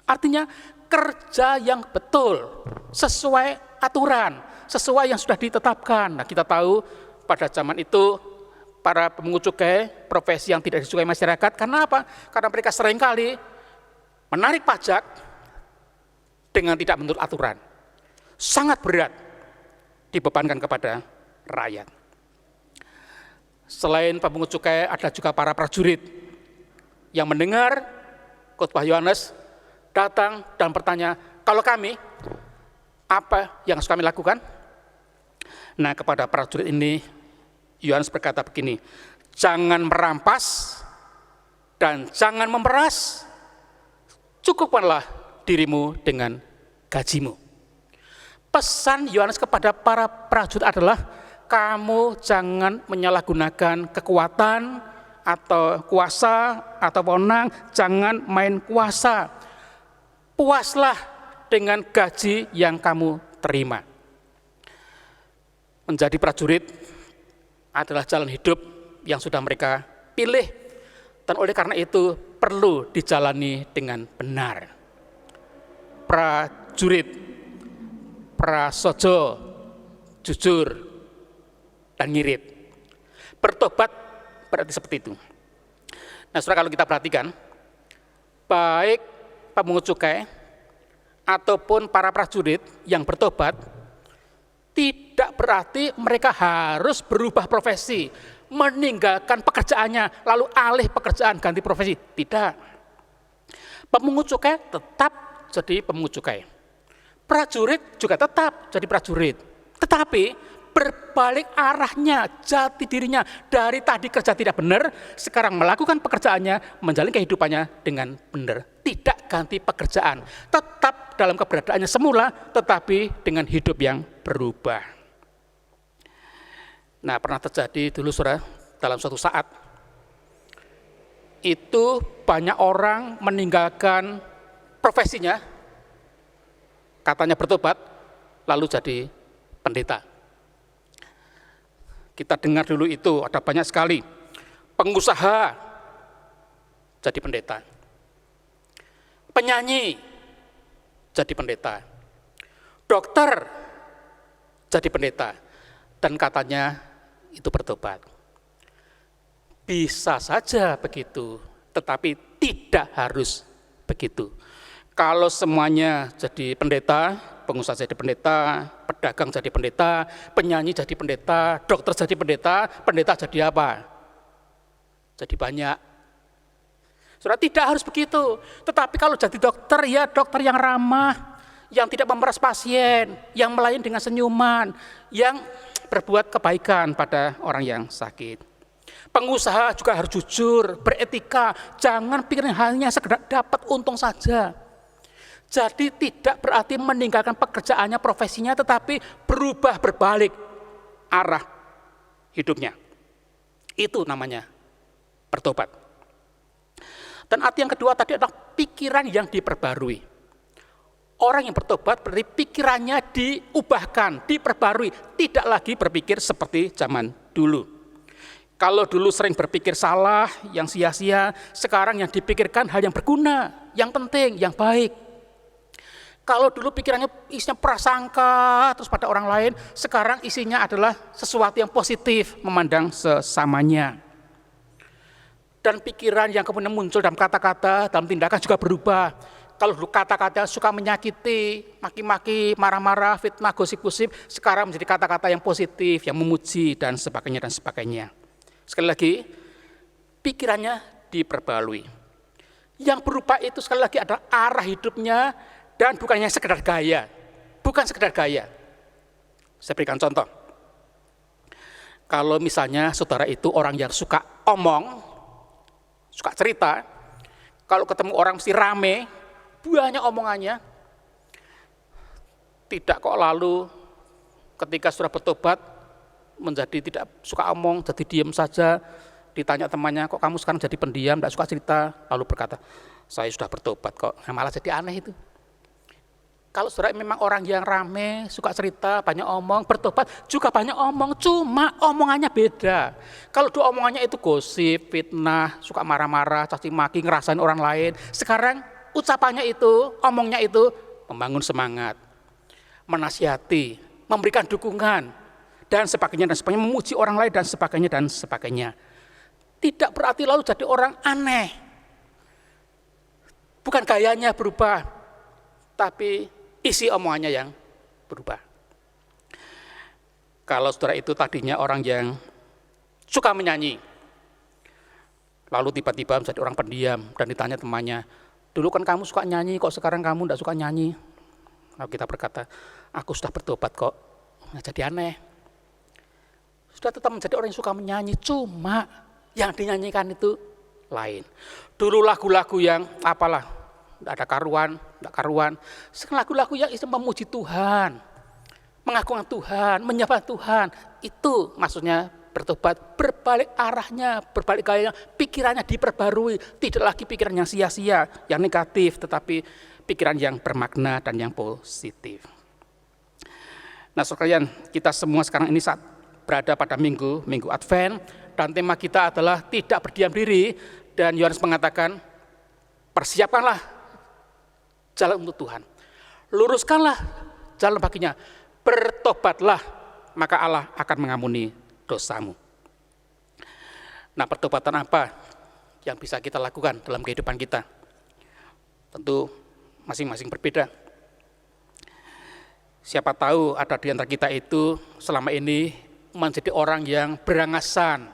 Artinya kerja yang betul, sesuai aturan, sesuai yang sudah ditetapkan. Nah, kita tahu pada zaman itu para pemungut cukai profesi yang tidak disukai masyarakat. Karena apa? Karena mereka seringkali menarik pajak dengan tidak menurut aturan. Sangat berat dibebankan kepada rakyat. Selain pemungut cukai, ada juga para prajurit yang mendengar khotbah Yohanes, datang dan bertanya, kalau kami, apa yang harus kami lakukan? Nah, kepada prajurit ini, Yohanes berkata begini, jangan merampas dan jangan memeras, cukupkanlah dirimu dengan gajimu. Pesan Yohanes kepada para prajurit adalah, kamu jangan menyalahgunakan kekuatan atau kuasa atau wewenang, jangan main kuasa. Puaslah dengan gaji yang kamu terima. Menjadi prajurit adalah jalan hidup yang sudah mereka pilih, dan oleh karena itu perlu dijalani dengan benar. Prajurit, prasojo, jujur, dan ngirit. Bertobat berarti seperti itu. Nah, saudara, kalau kita perhatikan, baik pemungut cukai ataupun para prajurit yang bertobat, tidak berarti mereka harus berubah profesi, meninggalkan pekerjaannya, lalu alih pekerjaan ganti profesi. Tidak. Pemungut cukai tetap jadi pemungut cukai. Prajurit juga tetap jadi prajurit. Tetapi berbalik arahnya, jati dirinya, dari tadi kerja tidak benar, sekarang melakukan pekerjaannya, menjalani kehidupannya dengan benar. Tidak ganti pekerjaan, tetap dalam keberadaannya semula, tetapi dengan hidup yang berubah. Nah, pernah terjadi dulu, saudara, dalam suatu saat, itu banyak orang meninggalkan profesinya, katanya bertobat, lalu jadi pendeta. Kita dengar dulu itu ada banyak sekali pengusaha jadi pendeta, penyanyi jadi pendeta, dokter jadi pendeta, dan katanya itu bertobat. Bisa saja begitu, tetapi tidak harus begitu. Kalau semuanya jadi pendeta, pengusaha jadi pendeta, pedagang jadi pendeta, penyanyi jadi pendeta, dokter jadi pendeta, pendeta jadi apa? Jadi banyak. Saudara, tidak harus begitu. Tetapi kalau jadi dokter, ya dokter yang ramah, yang tidak memeras pasien, yang melayani dengan senyuman, yang berbuat kebaikan pada orang yang sakit. Pengusaha juga harus jujur, beretika, jangan pikirin hanya sekedar dapat untung saja. Jadi tidak berarti meninggalkan pekerjaannya, profesinya, tetapi berubah, berbalik arah hidupnya. Itu namanya bertobat. Dan arti yang kedua tadi adalah pikiran yang diperbarui. Orang yang bertobat berarti pikirannya diubahkan, diperbarui, tidak lagi berpikir seperti zaman dulu. Kalau dulu sering berpikir salah, yang sia-sia, sekarang yang dipikirkan hal yang berguna, yang penting, yang baik. Kalau dulu pikirannya isinya prasangka terus pada orang lain, sekarang isinya adalah sesuatu yang positif, memandang sesamanya. Dan pikiran yang kemudian muncul dalam kata-kata, dalam tindakan juga berubah. Kalau dulu kata-kata suka menyakiti, maki-maki, marah-marah, fitnah, gosip-gosip, sekarang menjadi kata-kata yang positif, yang memuji, dan sebagainya, dan sebagainya. Sekali lagi, pikirannya diperbalui. Yang berubah itu sekali lagi adalah arah hidupnya, dan bukannya sekedar gaya, bukan sekedar gaya. Saya berikan contoh. Kalau misalnya saudara itu orang yang suka omong, suka cerita, kalau ketemu orang mesti rame, banyak omongannya, tidak kok lalu ketika sudah bertobat menjadi tidak suka omong, jadi diam saja, ditanya temannya, kok kamu sekarang jadi pendiam, tidak suka cerita, lalu berkata, saya sudah bertobat kok, malah jadi aneh itu. Kalau saudara memang orang yang rame, suka cerita, banyak omong, bertobat juga banyak omong, cuma omongannya beda. Kalau dulu omongannya itu gosip, fitnah, suka marah-marah, caci maki, ngerasain orang lain. Sekarang ucapannya itu, omongnya itu membangun semangat, menasihati, memberikan dukungan, dan sebagainya, memuji orang lain, dan sebagainya. Tidak berarti lalu jadi orang aneh. Bukan gayanya berubah, tapi isi omongannya yang berubah. Kalau saudara itu tadinya orang yang suka menyanyi, lalu tiba-tiba menjadi orang pendiam dan ditanya temannya, dulu kan kamu suka nyanyi, kok sekarang kamu tidak suka nyanyi? Lalu kita berkata, aku sudah bertobat kok. Nah, jadi aneh. Sudah tetap menjadi orang yang suka menyanyi, cuma yang dinyanyikan itu lain. Dulu lagu-lagu yang apalah, tidak ada karuan. Sekarang lagu-lagu yang itu memuji Tuhan, mengagungkan Tuhan, menyembah Tuhan. Itu maksudnya bertobat, berbalik arahnya, berbalik gayanya, pikirannya diperbarui, tidak lagi pikiran yang sia-sia, yang negatif, tetapi pikiran yang bermakna dan yang positif. Nah, saudara, kita semua sekarang ini saat berada pada minggu Advent, dan tema kita adalah tidak berdiam diri, dan Yohanes mengatakan, persiapkanlah jalan untuk Tuhan, luruskanlah jalan baginya, bertobatlah, maka Allah akan mengampuni dosamu. Nah, pertobatan apa yang bisa kita lakukan dalam kehidupan kita? Tentu masing-masing berbeda. Siapa tahu ada di antara kita itu selama ini menjadi orang yang berangasan,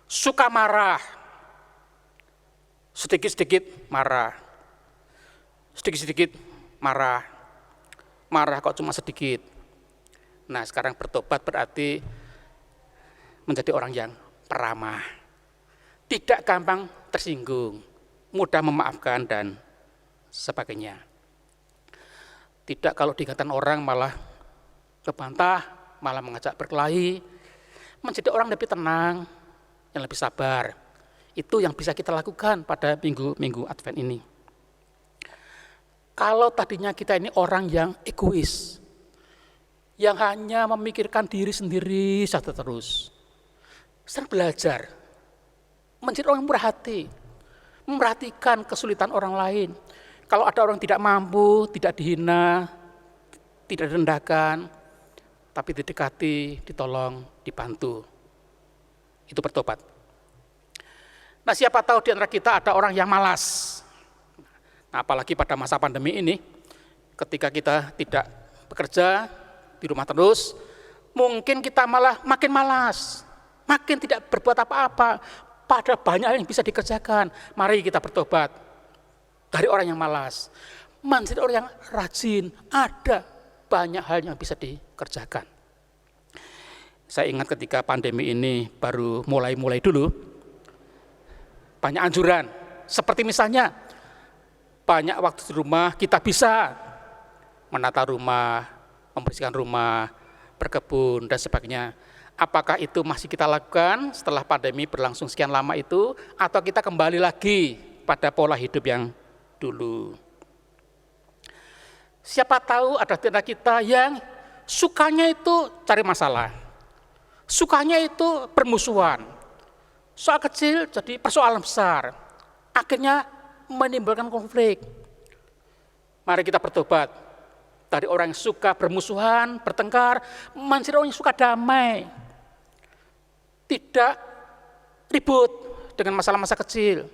suka marah, sedikit-sedikit marah, marah kok cuma sedikit. Nah, sekarang bertobat berarti menjadi orang yang peramah, tidak gampang tersinggung, mudah memaafkan dan sebagainya. Tidak kalau diingatkan orang malah membantah, malah mengajak berkelahi, menjadi orang lebih tenang, yang lebih sabar. Itu yang bisa kita lakukan pada minggu Advent ini. Kalau tadinya kita ini orang yang egois, yang hanya memikirkan diri sendiri saja terus, sering belajar menjadi orang yang murah hati, memperhatikan kesulitan orang lain. Kalau ada orang tidak mampu, tidak dihina, tidak direndahkan, tapi didekati, ditolong, dibantu. Itu bertobat. Nah, siapa tahu di antara kita ada orang yang malas. Nah, apalagi pada masa pandemi ini, ketika kita tidak bekerja, di rumah terus, mungkin kita malah makin malas, makin tidak berbuat apa-apa, padahal banyak yang bisa dikerjakan. Mari kita bertobat dari orang yang malas, menjadi orang yang rajin, ada banyak hal yang bisa dikerjakan. Saya ingat ketika pandemi ini baru mulai dulu, banyak anjuran, seperti misalnya, banyak waktu di rumah kita bisa menata rumah, membersihkan rumah, berkebun, dan sebagainya. Apakah itu masih kita lakukan setelah pandemi berlangsung sekian lama itu, atau kita kembali lagi pada pola hidup yang dulu? Siapa tahu ada di antara kita yang sukanya itu cari masalah, sukanya itu bermusuhan, soal kecil jadi persoalan besar, akhirnya menimbulkan konflik. Mari kita bertobat dari orang yang suka bermusuhan, bertengkar, menjadi orang yang suka damai, tidak ribut dengan masalah-masalah kecil,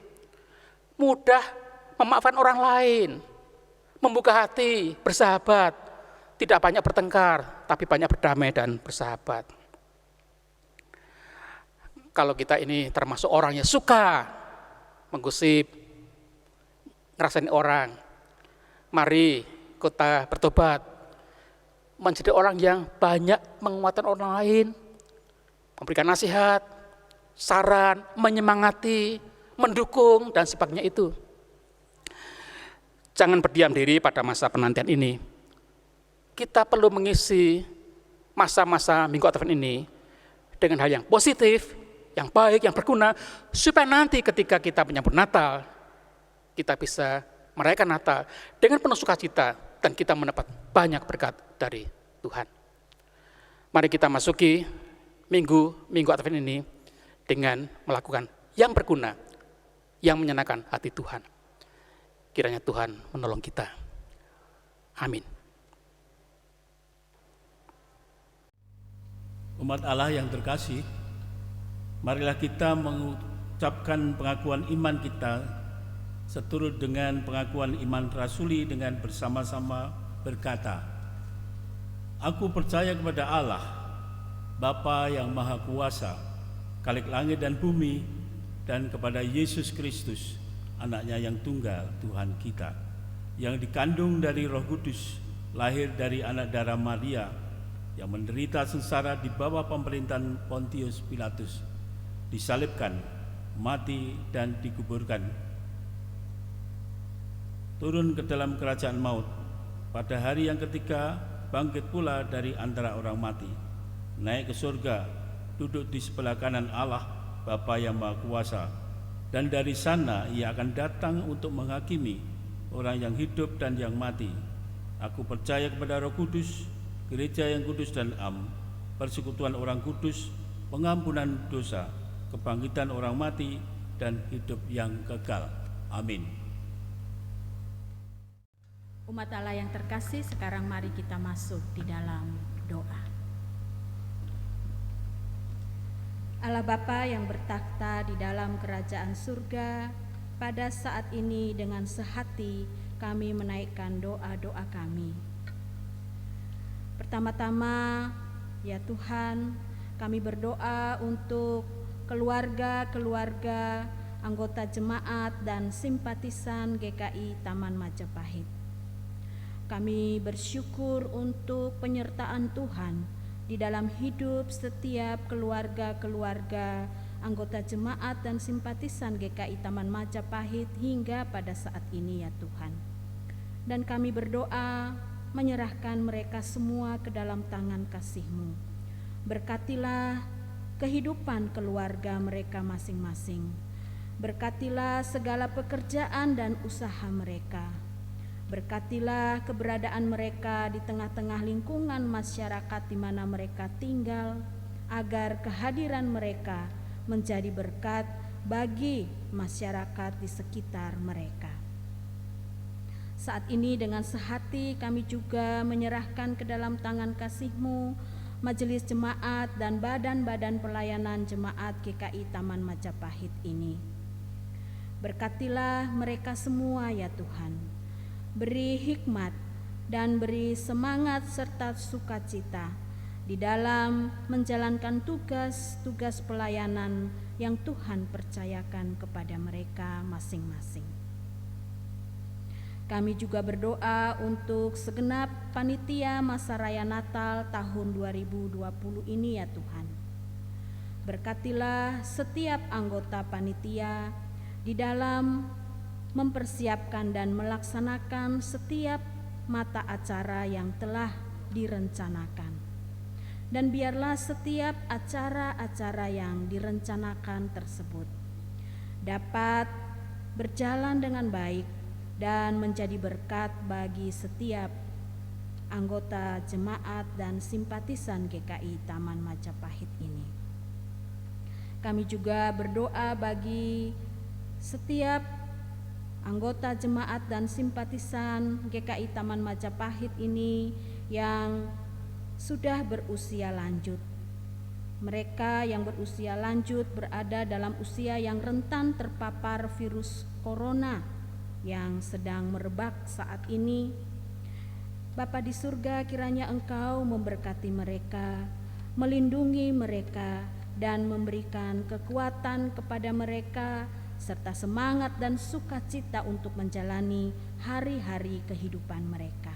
mudah memaafkan orang lain, membuka hati, bersahabat, tidak banyak bertengkar, tapi banyak berdamai dan bersahabat. Kalau kita ini termasuk orang yang suka menggosip, ngerasain orang, mari kita bertobat, menjadi orang yang banyak menguatkan orang lain, memberikan nasihat, saran, menyemangati, mendukung, dan sebagainya itu. Jangan berdiam diri pada masa penantian ini. Kita perlu mengisi masa-masa minggu Advent ini dengan hal yang positif, yang baik, yang berguna, supaya nanti ketika kita menyambut Natal, kita bisa merayakan Natal dengan penuh sukacita dan kita mendapat banyak berkat dari Tuhan. Mari kita masuki minggu Advent ini dengan melakukan yang berguna, yang menyenangkan hati Tuhan. Kiranya Tuhan menolong kita. Amin. Umat Allah yang terkasih, marilah kita mengucapkan pengakuan iman kita seturut dengan pengakuan iman rasuli dengan bersama-sama berkata, Aku percaya kepada Allah, Bapa yang Maha Kuasa, Khalik langit dan bumi, dan kepada Yesus Kristus, Anaknya yang tunggal, Tuhan kita, yang dikandung dari Roh Kudus, lahir dari anak darah Maria, yang menderita sengsara di bawah pemerintahan Pontius Pilatus, disalibkan, mati, dan dikuburkan, turun ke dalam kerajaan maut, pada hari yang ketiga bangkit pula dari antara orang mati, naik ke surga, duduk di sebelah kanan Allah Bapa yang Maha Kuasa, dan dari sana ia akan datang untuk menghakimi orang yang hidup dan yang mati. Aku percaya kepada Roh Kudus, gereja yang kudus dan am, persekutuan orang kudus, pengampunan dosa, kebangkitan orang mati, dan hidup yang kekal. Amin. Umat Allah yang terkasih, sekarang mari kita masuk di dalam doa. Allah Bapa yang bertakhta di dalam kerajaan surga, pada saat ini dengan sehati kami menaikkan doa-doa kami. Pertama-tama, ya Tuhan, kami berdoa untuk keluarga-keluarga, anggota jemaat dan simpatisan GKI Taman Majapahit. Kami bersyukur untuk penyertaan Tuhan di dalam hidup setiap keluarga-keluarga, anggota jemaat dan simpatisan GKI Taman Majapahit hingga pada saat ini ya Tuhan. Dan kami berdoa menyerahkan mereka semua ke dalam tangan kasih-Mu. Berkatilah kehidupan keluarga mereka masing-masing. Berkatilah segala pekerjaan dan usaha mereka. Berkatilah keberadaan mereka di tengah-tengah lingkungan masyarakat di mana mereka tinggal, agar kehadiran mereka menjadi berkat bagi masyarakat di sekitar mereka. Saat ini dengan sehati kami juga menyerahkan ke dalam tangan kasih-Mu majelis jemaat dan badan-badan pelayanan jemaat GKI Taman Majapahit ini. Berkatilah mereka semua ya Tuhan. Beri hikmat dan beri semangat serta sukacita di dalam menjalankan tugas-tugas pelayanan yang Tuhan percayakan kepada mereka masing-masing. Kami juga berdoa untuk segenap panitia masa raya Natal tahun 2020 ini ya Tuhan. Berkatilah setiap anggota panitia di dalam mempersiapkan dan melaksanakan setiap mata acara yang telah direncanakan. Dan biarlah setiap acara-acara yang direncanakan tersebut dapat berjalan dengan baik dan menjadi berkat bagi setiap anggota jemaat dan simpatisan GKI Taman Majapahit ini. Kami juga berdoa bagi setiap anggota jemaat dan simpatisan GKI Taman Majapahit ini yang sudah berusia lanjut. Mereka yang berusia lanjut berada dalam usia yang rentan terpapar virus corona yang sedang merebak saat ini. Bapa di surga, kiranya Engkau memberkati mereka, melindungi mereka, dan memberikan kekuatan kepada mereka serta semangat dan sukacita untuk menjalani hari-hari kehidupan mereka.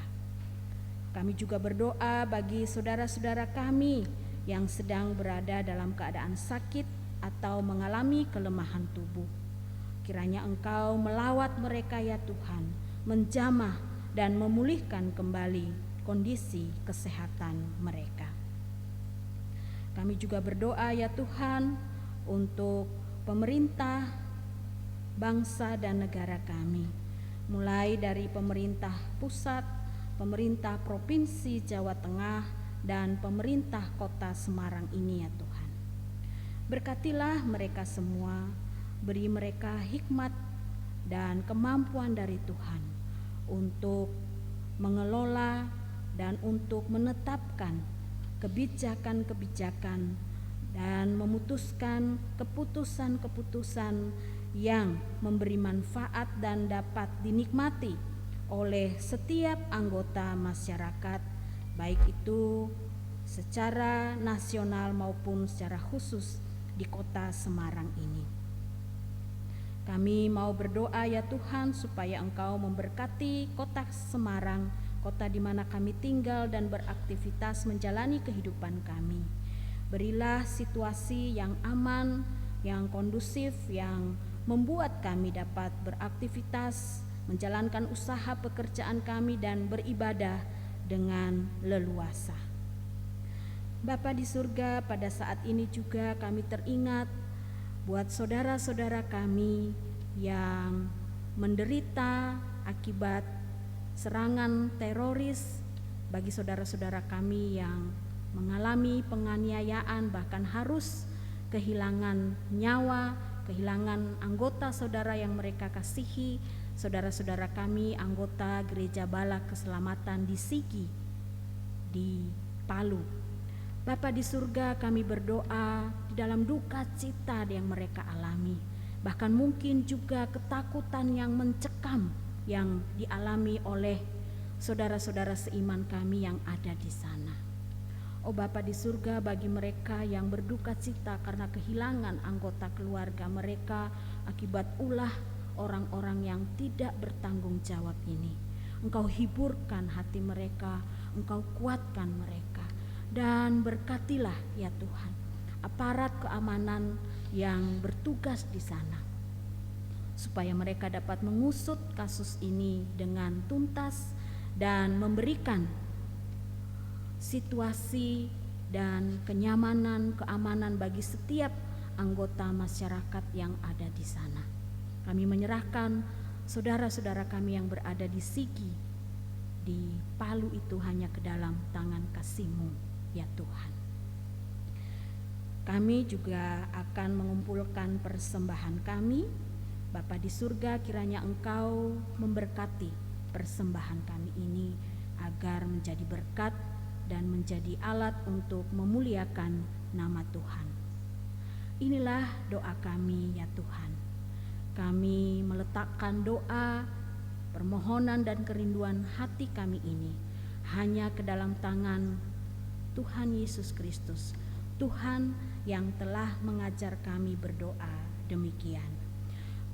Kami juga berdoa bagi saudara-saudara kami yang sedang berada dalam keadaan sakit atau mengalami kelemahan tubuh. Kiranya Engkau melawat mereka ya Tuhan, menjamah dan memulihkan kembali kondisi kesehatan mereka. Kami juga berdoa ya Tuhan untuk pemerintah bangsa dan negara kami, mulai dari pemerintah pusat, pemerintah Provinsi Jawa Tengah, dan pemerintah Kota Semarang ini ya Tuhan. Berkatilah mereka semua, beri mereka hikmat dan kemampuan dari Tuhan untuk mengelola dan untuk menetapkan kebijakan-kebijakan dan memutuskan keputusan-keputusan yang memberi manfaat dan dapat dinikmati oleh setiap anggota masyarakat, baik itu secara nasional maupun secara khusus di Kota Semarang ini. Kami mau berdoa ya Tuhan supaya Engkau memberkati Kota Semarang, kota di mana kami tinggal dan beraktivitas menjalani kehidupan kami. Berilah situasi yang aman, yang kondusif, yang membuat kami dapat beraktivitas, menjalankan usaha pekerjaan kami dan beribadah dengan leluasa. Bapa di surga, pada saat ini juga kami teringat buat saudara-saudara kami yang menderita akibat serangan teroris, bagi saudara-saudara kami yang mengalami penganiayaan bahkan harus kehilangan nyawa, kehilangan anggota saudara yang mereka kasihi, saudara-saudara kami anggota Gereja Bala Keselamatan di Sigi, di Palu. Bapa di surga, kami berdoa di dalam duka cita yang mereka alami, bahkan mungkin juga ketakutan yang mencekam yang dialami oleh saudara-saudara seiman kami yang ada di sana. Oh Bapa di surga, bagi mereka yang berduka cita karena kehilangan anggota keluarga mereka akibat ulah orang-orang yang tidak bertanggung jawab ini, Engkau hiburkan hati mereka, Engkau kuatkan mereka, dan berkatilah ya Tuhan aparat keamanan yang bertugas di sana, supaya mereka dapat mengusut kasus ini dengan tuntas dan memberikan situasi dan kenyamanan, keamanan bagi setiap anggota masyarakat yang ada di sana. Kami menyerahkan saudara-saudara kami yang berada di Sigi, di Palu itu hanya ke dalam tangan kasih-Mu ya Tuhan. Kami juga akan mengumpulkan persembahan kami. Bapa di surga, kiranya Engkau memberkati persembahan kami ini agar menjadi berkat dan menjadi alat untuk memuliakan nama Tuhan. Inilah doa kami ya Tuhan. Kami meletakkan doa, permohonan dan kerinduan hati kami ini hanya ke dalam tangan Tuhan Yesus Kristus, Tuhan yang telah mengajar kami berdoa demikian.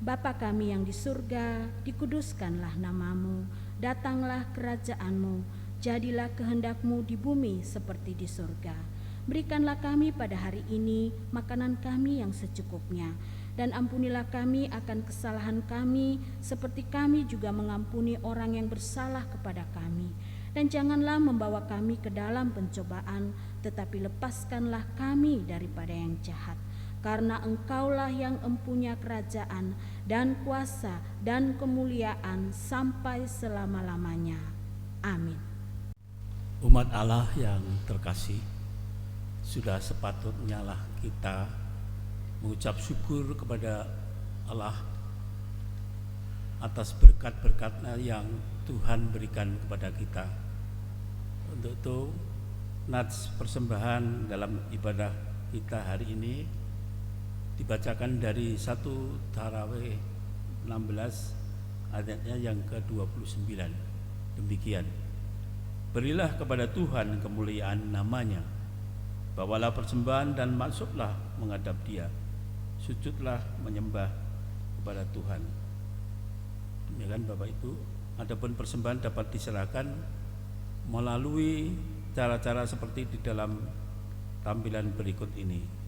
Bapa kami yang di surga, dikuduskanlah nama-Mu, datanglah kerajaan-Mu, jadilah kehendak-Mu di bumi seperti di surga. Berikanlah kami pada hari ini makanan kami yang secukupnya, dan ampunilah kami akan kesalahan kami seperti kami juga mengampuni orang yang bersalah kepada kami. Dan janganlah membawa kami ke dalam pencobaan, tetapi lepaskanlah kami daripada yang jahat. Karena Engkaulah yang empunya kerajaan dan kuasa dan kemuliaan sampai selama-lamanya. Amin. Umat Allah yang terkasih, sudah sepatutnya lah kita mengucap syukur kepada Allah atas berkat-berkat-Nya yang Tuhan berikan kepada kita. Untuk itu, nats persembahan dalam ibadah kita hari ini dibacakan dari 1 Tarawih 16 ayatnya yang ke-29. Demikian. Berilah kepada Tuhan kemuliaan nama-Nya, bawalah persembahan dan masuklah menghadap Dia, sujudlah menyembah kepada Tuhan. Demikian Bapak Ibu, adapun persembahan dapat diserahkan melalui cara-cara seperti di dalam tampilan berikut ini.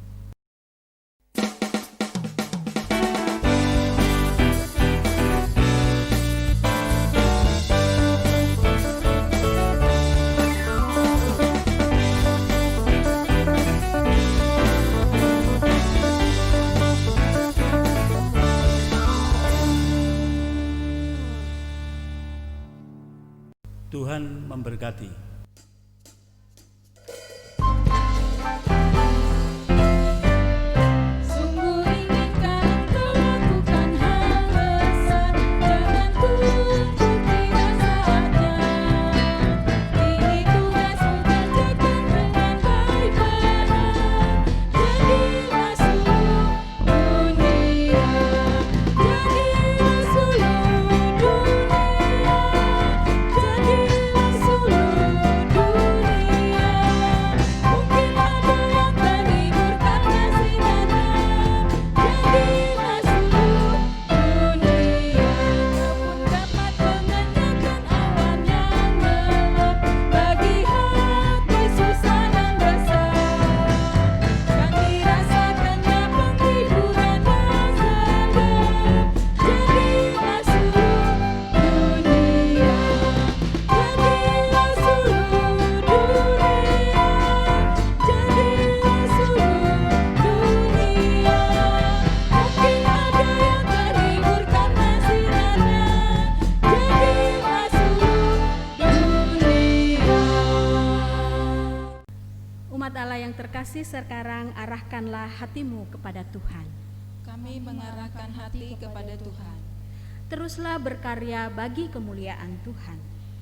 Tuhan memberkati. Jadilah seluruh terkasih, sekarang arahkanlah hatimu kepada Tuhan. Kami mengarahkan hati kepada Tuhan. Teruslah berkarya bagi kemuliaan Tuhan.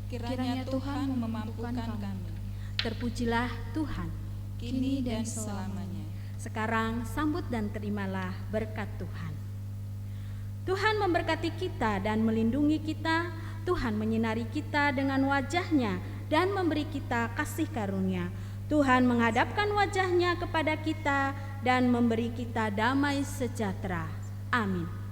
Kiranya Tuhan memampukan kami, Terpujilah Tuhan. kini dan selamanya. Sekarang sambut dan terimalah berkat Tuhan. Tuhan memberkati kita dan melindungi kita. Tuhan menyinari kita dengan wajah-Nya dan memberi kita kasih karunia. Tuhan menghadapkan wajah-Nya kepada kita dan memberi kita damai sejahtera. Amin.